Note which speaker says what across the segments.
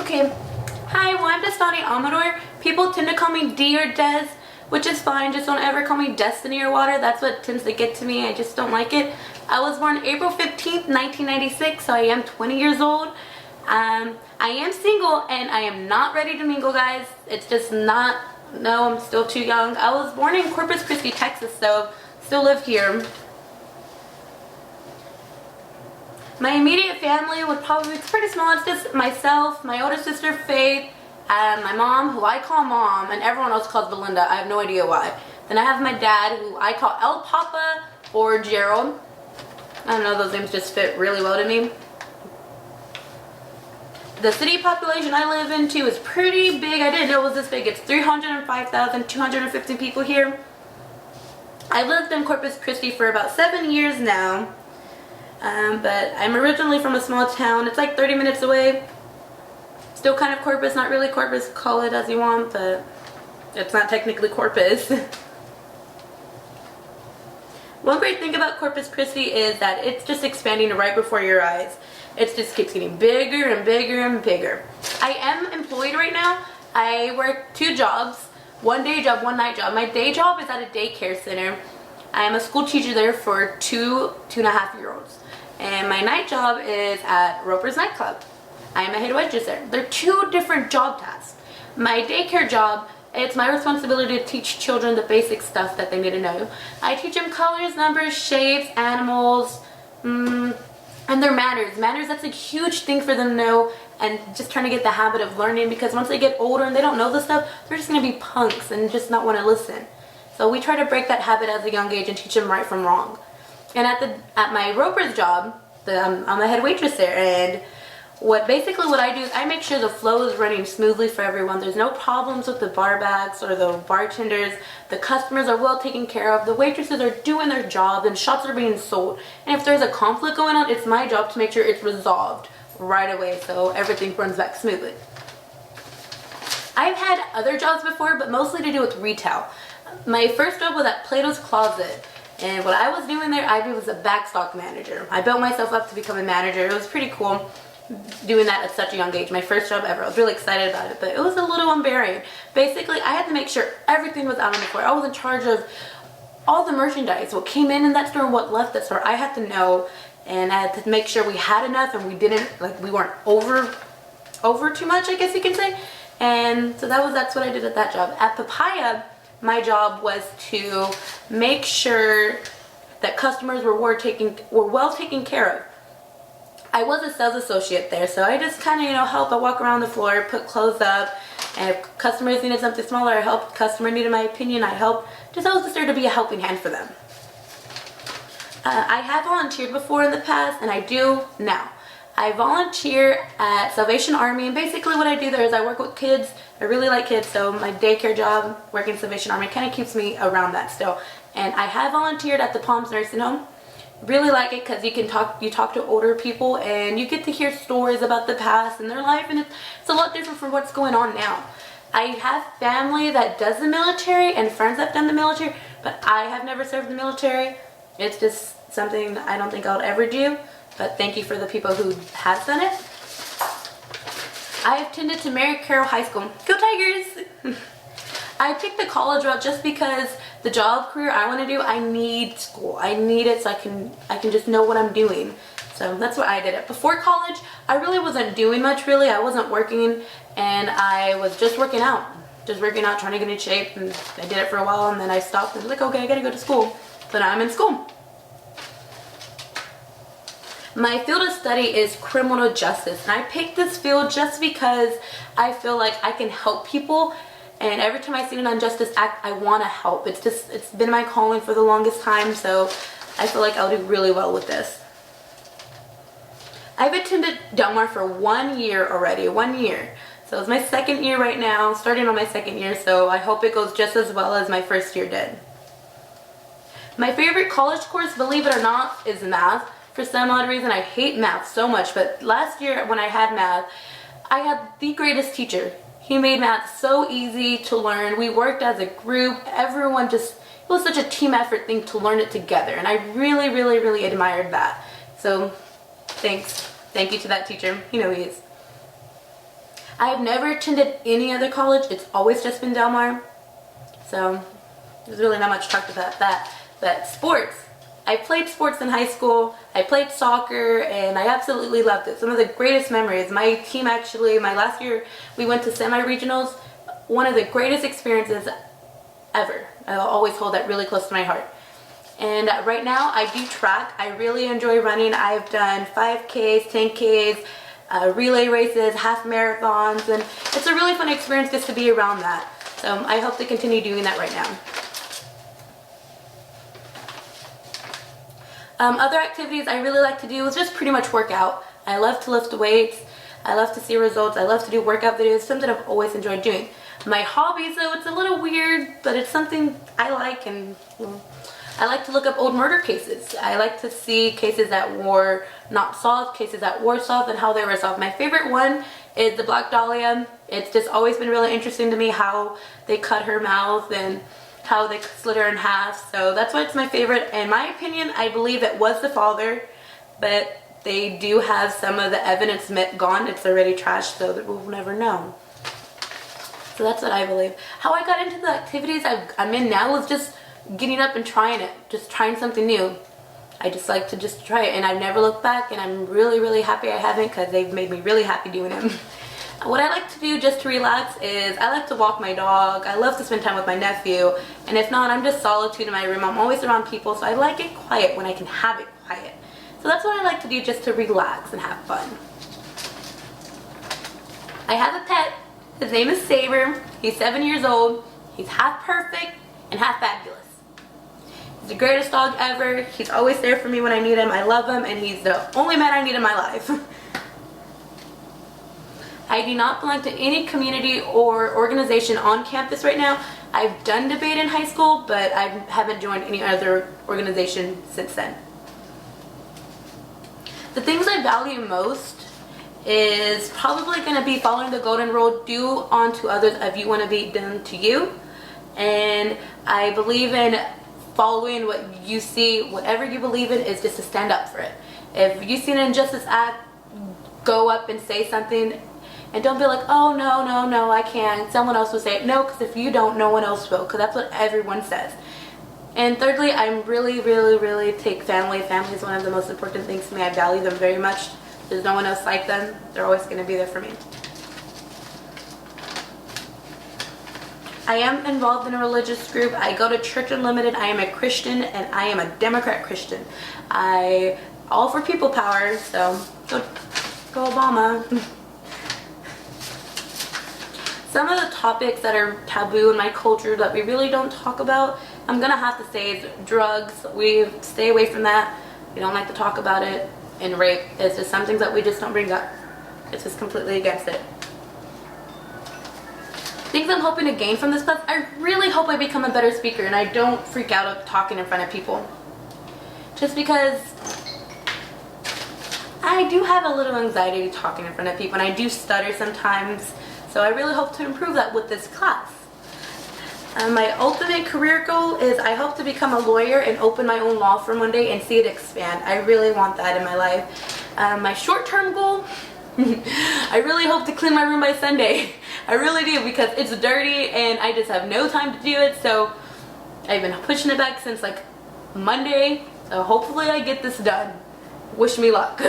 Speaker 1: Okay, hi, well, I'm Destani Amaodr. People tend to call me D or Des, which is fine. Just don't ever call me Destiny or Water. That's what tends to get to me. I just don't like it. I was born April 15th, 1996, so I am 20 years old. I am single, and I am not ready to mingle, guys. It's just not, no, I'm still too young. I was born in Corpus Christi, Texas, so still live here. My immediate family would probably be pretty small. It's just myself, my older sister Faith, and my mom, who I call Mom, and everyone else calls Belinda. I have no idea why. Then I have my dad, who I call El Papa or Gerald. I don't know, those names just fit really well to me. The city population I live in too is pretty big. I didn't know it was this big. It's 305,250 people here. I've lived in Corpus Christi for about 7 years now. But I'm originally from a small town. It's like 30 minutes away. Still kind of Corpus, not really Corpus. Call it as you want, but it's not technically Corpus. One great thing about Corpus Christi is that it's just expanding right before your eyes. It just keeps getting bigger and bigger and bigger. I am employed right now. I work 2 jobs. 1 day job, 1 night job. My day job is at a daycare center. I am a school teacher there for 2.5-year-olds. And my night job is at Roper's nightclub. I am a head waitress there. They're 2 different job tasks. My daycare job, it's my responsibility to teach children the basic stuff that they need to know. I teach them colors, numbers, shapes, animals, and their manners. Manners, that's a huge thing for them to know, and just trying to get the habit of learning, because once they get older and they don't know this stuff, they're just going to be punks and just not want to listen. So we try to break that habit at a young age and teach them right from wrong. And at my Roper's job, I'm a head waitress there, and what I do is I make sure the flow is running smoothly for everyone. There's no problems with the bar backs or the bartenders. The customers are well taken care of. The waitresses are doing their job, and shots are being sold. And if there's a conflict going on, it's my job to make sure it's resolved right away so everything runs back smoothly. I've had other jobs before, but mostly to do with retail. My first job was at Plato's Closet. And what I was doing there, I was a backstock manager. I built myself up to become a manager. It was pretty cool doing that at such a young age. My first job ever. I was really excited about it, but it was a little unbearing. Basically, I had to make sure everything was out on the floor. I was in charge of all the merchandise, what came in that store and what left that store. I had to know, and I had to make sure we had enough and we weren't over too much, I guess you can say. And so that's what I did at that job. At Papaya, my job was to make sure that customers were well taken care of. I was a sales associate there, so I just kind of, help. I walk around the floor, put clothes up, and if customers needed something smaller, I helped. Customer needed my opinion, I helped. I was just there to be a helping hand for them. I have volunteered before in the past, and I do now. I volunteer at Salvation Army, and basically what I do there is I work with kids. I really like kids, so my daycare job, working at Salvation Army, kind of keeps me around that still. And I have volunteered at the Palms Nursing Home. Really like it because you talk to older people, and you get to hear stories about the past and their life, and it's a lot different from what's going on now. I have family that does the military and friends that have done the military, but I have never served the military. It's just something I don't think I'll ever do. But thank you for the people who have done it. I attended to Mary Carroll High School. Go Tigers! I picked the college route just because the job career I want to do, I need school. I need it so I can just know what I'm doing. So that's what I did. Before college, I really wasn't doing much really. I wasn't working, and I was just working out. Trying to get in shape, and I did it for a while, and then I stopped and was like, okay, I gotta go to school. So now I'm in school. My field of study is criminal justice, and I picked this field just because I feel like I can help people, and every time I see an injustice act, I want to help. It's been my calling for the longest time, so I feel like I'll do really well with this. I've attended Del Mar for 1 year already, 1 year. So it's my 2nd year right now, starting on my 2nd year, so I hope it goes just as well as my first year did. My favorite college course, believe it or not, is math. For some odd reason, I hate math so much, but last year when I had math, I had the greatest teacher. He made math so easy to learn. We worked as a group. Everyone it was such a team effort thing to learn it together, and I really, really, really admired that. So thank you to that teacher. You know he is. I have never attended any other college. It's always just been Del Mar. So there's really not much to talk about that. But sports. I played sports in high school. I played soccer and I absolutely loved it. Some of the greatest memories. My team actually, my last year, we went to semi-regionals. One of the greatest experiences ever. I'll always hold that really close to my heart. And right now I do track. I really enjoy running. I've done 5Ks, 10Ks, relay races, half marathons, and it's a really fun experience just to be around that. So I hope to continue doing that right now. Other activities I really like to do is just pretty much work out. I love to lift weights. I love to see results. I love to do workout videos, something I've always enjoyed doing. My hobbies, though, it's a little weird, but it's something I like, and I like to look up old murder cases. I like to see cases that were not solved, cases that were solved, and how they were solved. My favorite one is the Black Dahlia. It's just always been really interesting to me how they cut her mouth and how they slit her in half. So that's why it's my favorite. In my opinion, I believe it was the father, but they do have some of the evidence gone. It's already trashed, so that we'll never know. So that's what I believe. How I got into the activities I'm in now is just getting up and trying it. Just trying something new. I just like to just try it, and I've never looked back, and I'm really, really happy I haven't, because they've made me really happy doing them. What I like to do just to relax is I like to walk my dog. I love to spend time with my nephew, and if not, I'm just solitude in my room. I'm always around people, so I like it quiet when I can have it quiet. So that's what I like to do, just to relax and have fun. I have a pet. His name is Saber. He's 7 years old. He's half perfect and half fabulous. He's the greatest dog ever. He's always there for me when I need him. I love him, and he's the only man I need in my life. I do not belong to any community or organization on campus right now. I've done debate in high school, but I haven't joined any other organization since then. The things I value most is probably going to be following the golden rule: do unto others as you want to be done to you. And I believe in following what you see. Whatever you believe in is just to stand up for it. If you see an injustice act, go up and say something. And don't be like, oh, no, no, no, I can't. Someone else will say it. No, because if you don't, no one else will. Because that's what everyone says. And thirdly, I'm really, really, really take family. Family is one of the most important things to me. I value them very much. There's no one else like them. They're always going to be there for me. I am involved in a religious group. I go to Church Unlimited. I am a Christian, and I am a Democrat Christian. All for people power, so go Obama. Some of the topics that are taboo in my culture that we really don't talk about, I'm gonna have to say, is drugs. We stay away from that. We don't like to talk about it. And rape. It's just some things that we just don't bring up. It's just completely against it. Things I'm hoping to gain from this class: I really hope I become a better speaker and I don't freak out of talking in front of people. Just because I do have a little anxiety talking in front of people, and I do stutter sometimes. So I really hope to improve that with this class. My ultimate career goal is I hope to become a lawyer and open my own law firm one day and see it expand. I really want that in my life. My short-term goal, I really hope to clean my room by Sunday. I really do, because it's dirty and I just have no time to do it. So I've been pushing it back since like Monday. So hopefully I get this done. Wish me luck.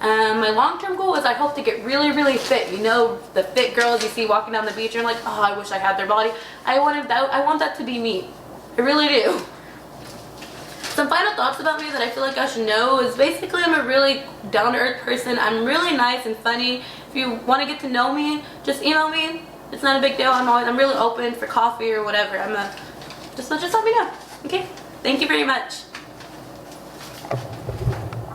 Speaker 1: My long-term goal is I hope to get really, really fit. You know, the fit girls you see walking down the beach, and you're like, oh, I wish I had their body. I want that to be me. I really do. Some final thoughts about me that I feel like I should know is basically I'm a really down-to-earth person. I'm really nice and funny. If you want to get to know me, just email me. It's not a big deal. I'm really open for coffee or whatever. Just let me know. Okay? Thank you very much.